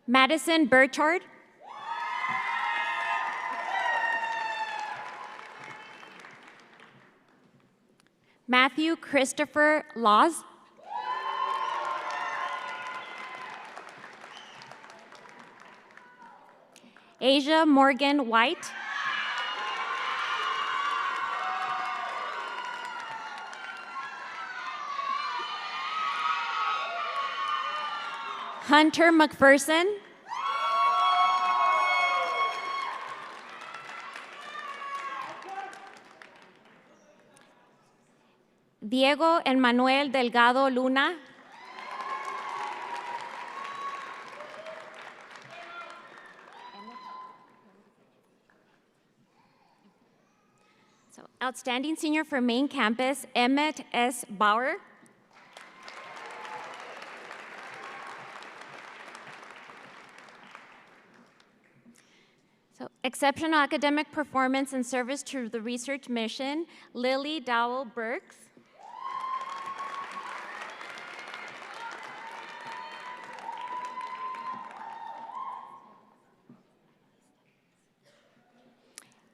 Madison Burchard. Matthew Christopher Laws. Asia Morgan White. Hunter McPherson. Diego Emmanuel Delgado Luna. So, outstanding senior for main campus, Emmett S. Bauer. So, exceptional academic performance and service to the research mission, Lily Dowell Burks.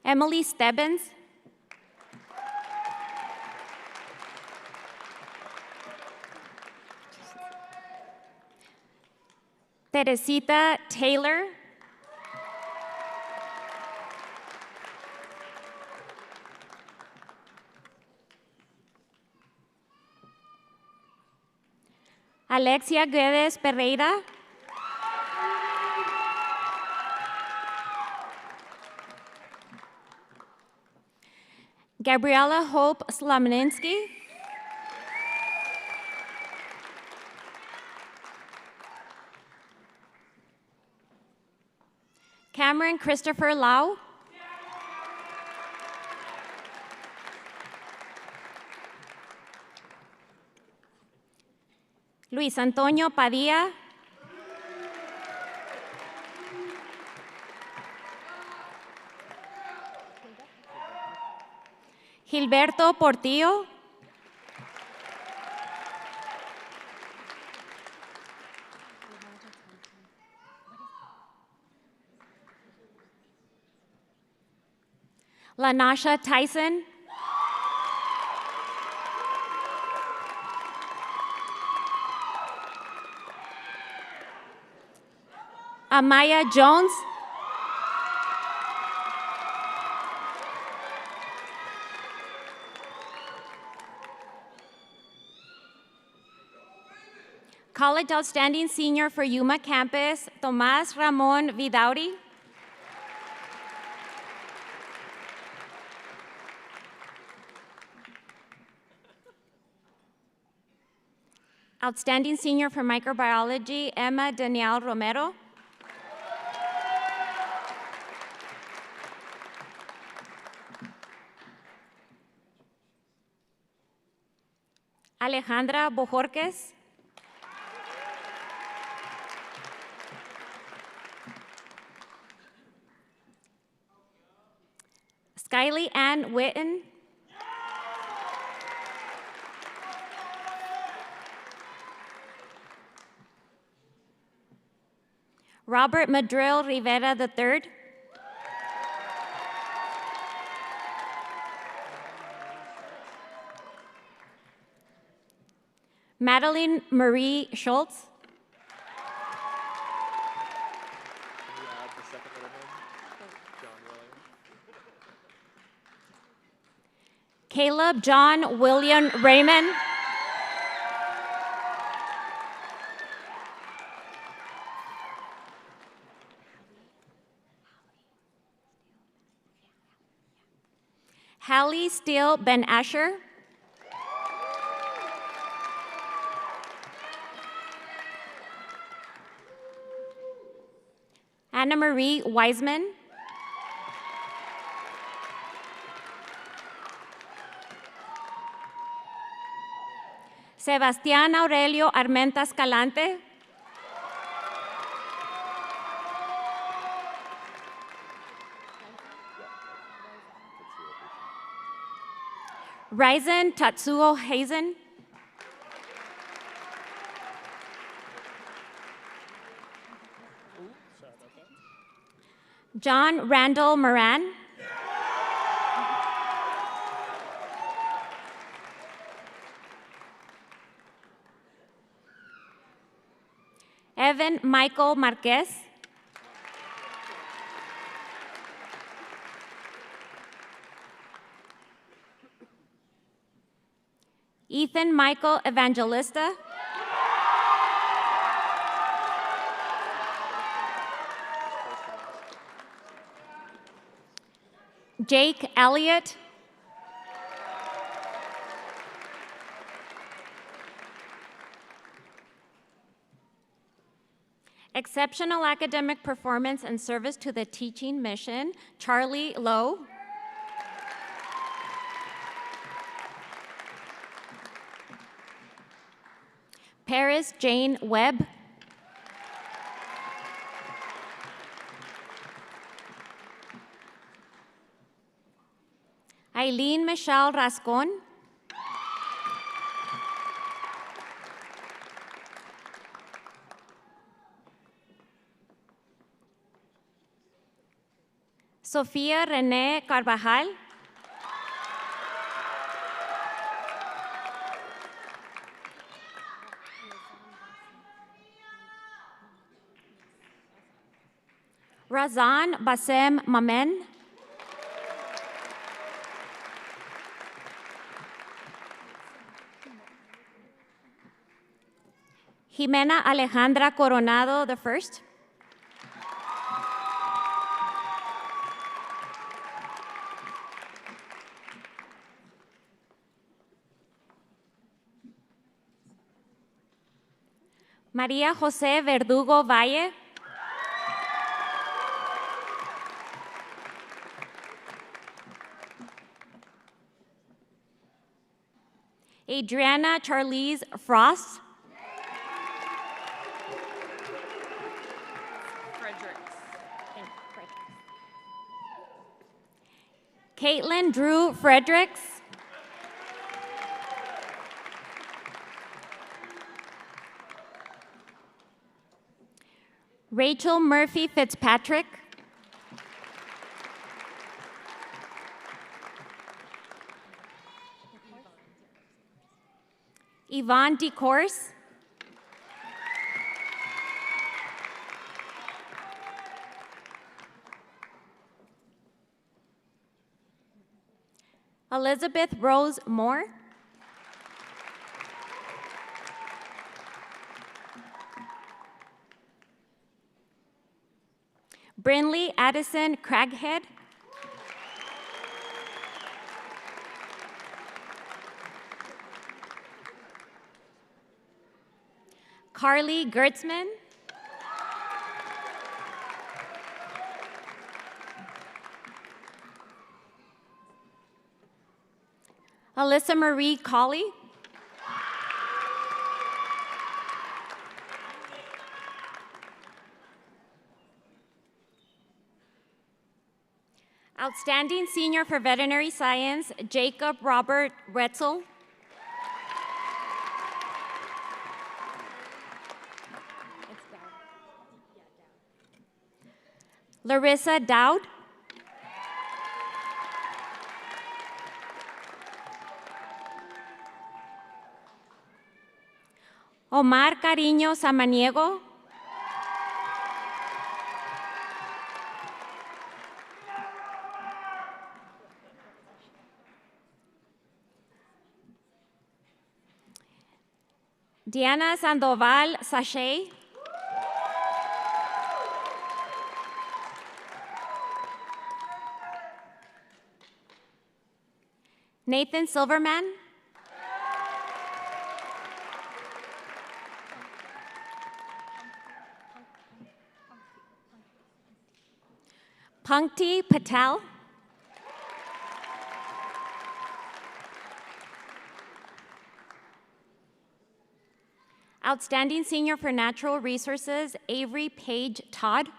Emily Stebbins. Teresita Taylor. Alexia Guedes Pereira. Gabriela Hope Slamninsky. Cameron Christopher Lau. Luis Antonio Padilla. Gilberto Portillo. Lanasha Tyson. Amaya Jones. College Outstanding Senior for Yuma Campus, Tomás Ramón Vidauri. Outstanding Senior for Microbiology, Emma Danielle Romero. Alejandra Bojorquez. Skylie Ann Witten. Robert Madrill Rivera III. Madeline Marie Schultz. Caleb John William Raymond. Hallie Steele Ben Asher. Anna Marie Wiseman. Sebastián Aurelio Armenta Escalante. Ryzen Tatsuo Hazen. John Randall Moran. Evan Michael Marquez. Ethan Michael Evangelista. Jake Elliott. Exceptional academic performance and service to the teaching mission, Charlie Lowe. Paris Jane Webb. Eileen Michelle Rascon. Sofía René Carvajal. Razan Bassem Mamen. Jimena Alejandra Coronado the first. María José Verdugo Valle. Adriana Charlize Frost. Caitlin Drew Fredericks. Rachel Murphy Fitzpatrick. Yvonne DeCourse. Elizabeth Rose Moore. Brinley Addison Craghead. Carly Gertzman. Alyssa Marie Colley. Outstanding Senior for Veterinary Science, Jacob Robert Retzel. Larissa Dowd. Omar Cariño Samaniego. Diana Sandoval Sachet. Nathan Silverman. Pankti Patel. Outstanding Senior for Natural Resources, Avery Page Todd.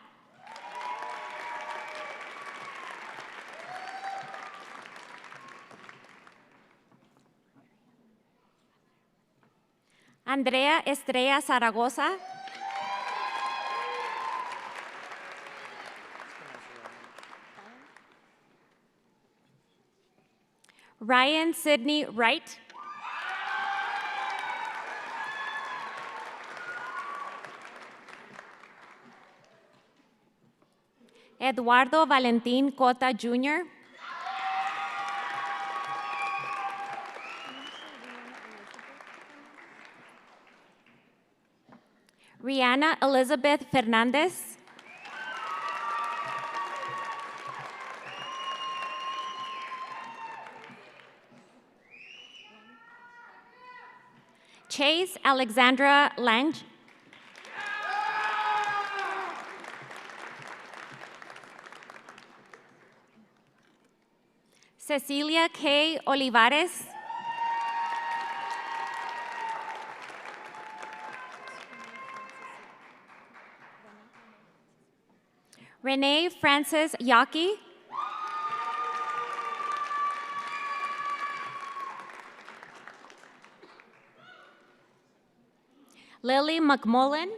Andrea Estrella Zaragoza. Ryan Sidney Wright. Eduardo Valentin Cota Jr. Rihanna Elizabeth Fernandez. Chase Alexandra Lange. Cecilia K. Olivares. Renee Francis Yaki. Lily McMullen.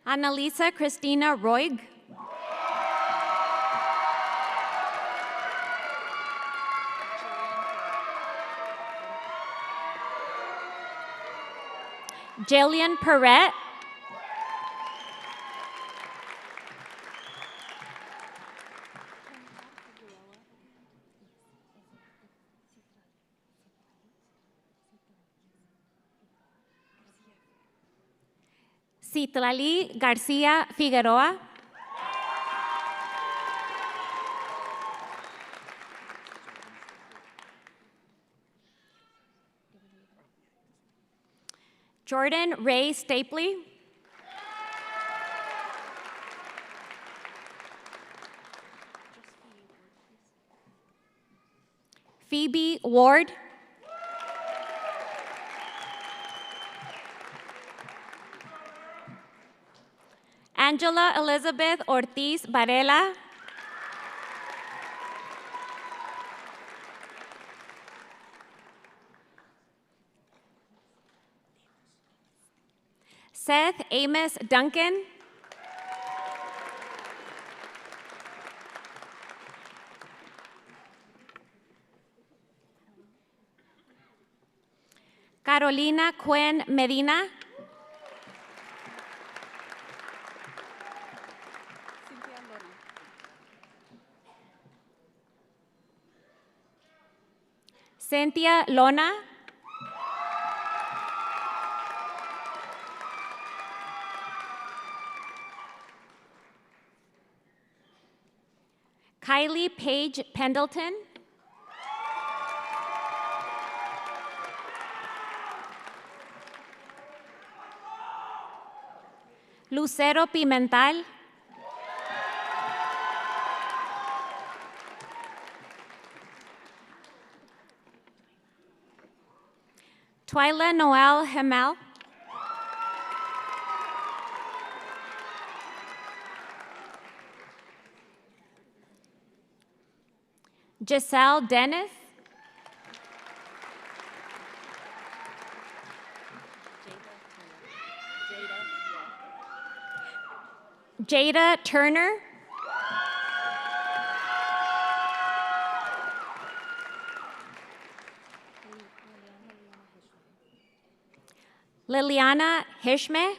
Annalisa Christina Roig. Jillian Perret. Citlali Garcia Figueroa. Jordan Ray Stapley. Phoebe Ward. Angela Elizabeth Ortiz Varela. Seth Amos Duncan. Carolina Cuen Medina. Cynthia Lona. Kylie Page Pendleton. Lucero Pimental. Twyla Noel Hemel. Giselle Dennis. Jada Turner. Liliana Hishme.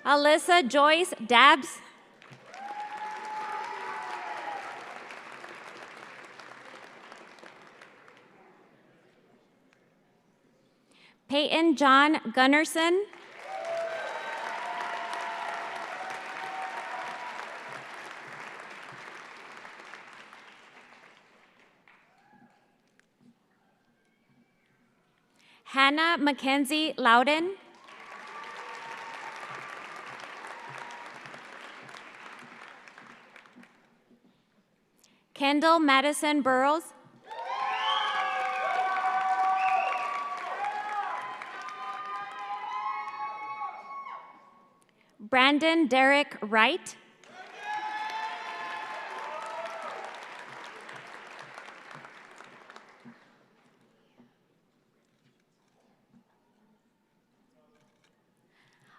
Alyssa Joyce Dabbs. Peyton John Gunnarsson. Hannah Mackenzie Loudon. Kendall Madison Burrows. Brandon Derek Wright.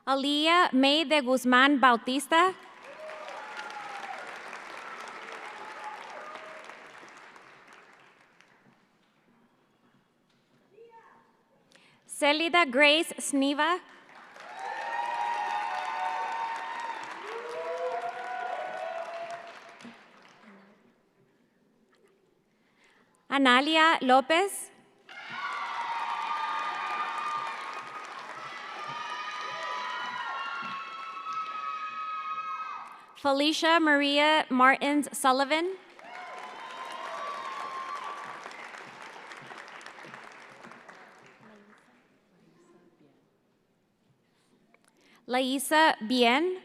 Aliyah May de Guzman Bautista. Celida Grace Sneva. Analia Lopez. Felicia Maria Martins Sullivan. Laisa Bien.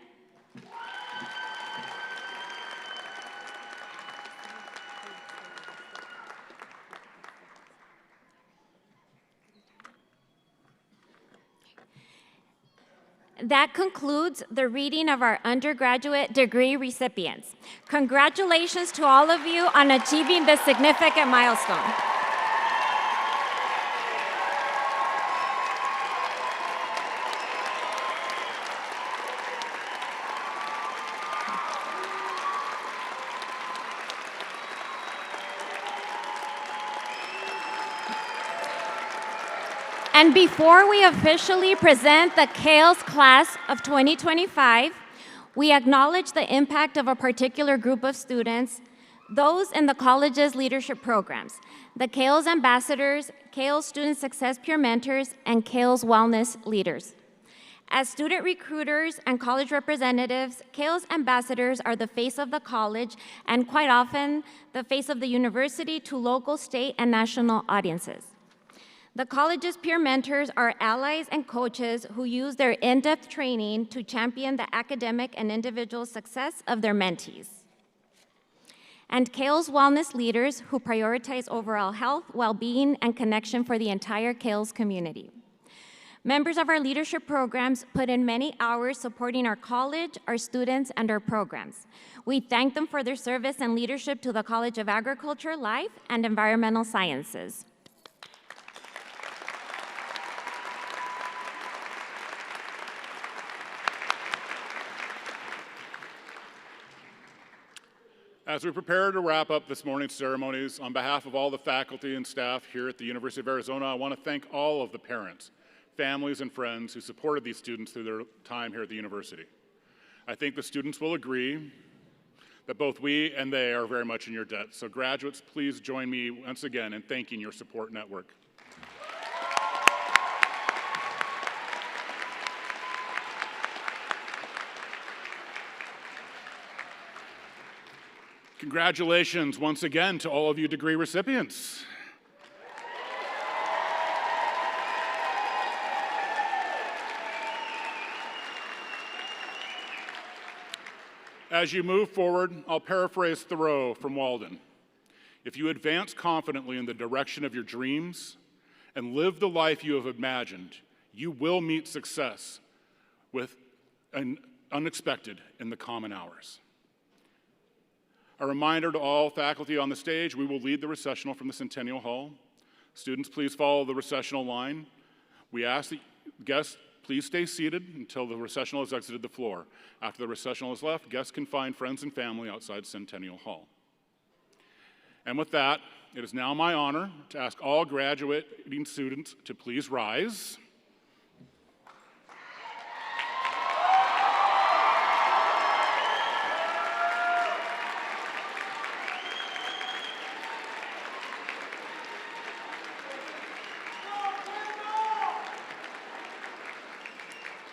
That concludes the reading of our undergraduate degree recipients. Congratulations to all of you on achieving this significant milestone. And before we officially present the CALES class of 2025, we acknowledge the impact of a particular group of students, those in the college's leadership programs, the CALES ambassadors, CALES student success peer mentors, and CALES wellness leaders. As student recruiters and college representatives, CALES ambassadors are the face of the college and quite often the face of the university to local, state, and national audiences. The college's peer mentors are allies and coaches who use their in-depth training to champion the academic and individual success of their mentees. And CALES wellness leaders who prioritize overall health, well-being, and connection for the entire CALES community. Members of our leadership programs put in many hours supporting our college, our students, and our programs. We thank them for their service and leadership to the College of Agriculture, Life, and Environmental Sciences. As we prepare to wrap up this morning's ceremonies, on behalf of all the faculty and staff here at the University of Arizona, I want to thank all of the parents, families, and friends who supported these students through their time here at the university. I think the students will agree that both we and they are very much in your debt. So graduates, please join me once again in thanking your support network. Congratulations once again to all of you degree recipients. As you move forward, I'll paraphrase Thoreau from Walden. If you advance confidently in the direction of your dreams and live the life you have imagined, you will meet success with an unexpected in the common hours. A reminder to all faculty on the stage, we will lead the recessional from the Centennial Hall. Students, please follow the recessional line. We ask that guests please stay seated until the recessional has exited the floor. After the recessional has left, guests can find friends and family outside Centennial Hall. And with that, it is now my honor to ask all graduating students to please rise.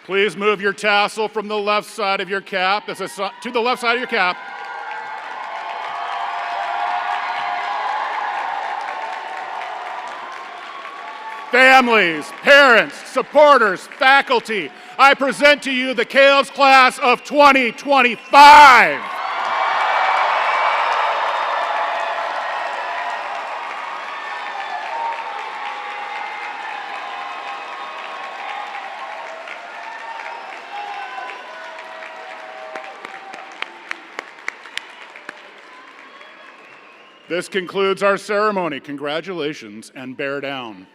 Please move your tassel from the left side of your cap. To the left side of your cap. Families, parents, supporters, faculty, I present to you the Kales class of 2025. This concludes our ceremony. Congratulations and bear down.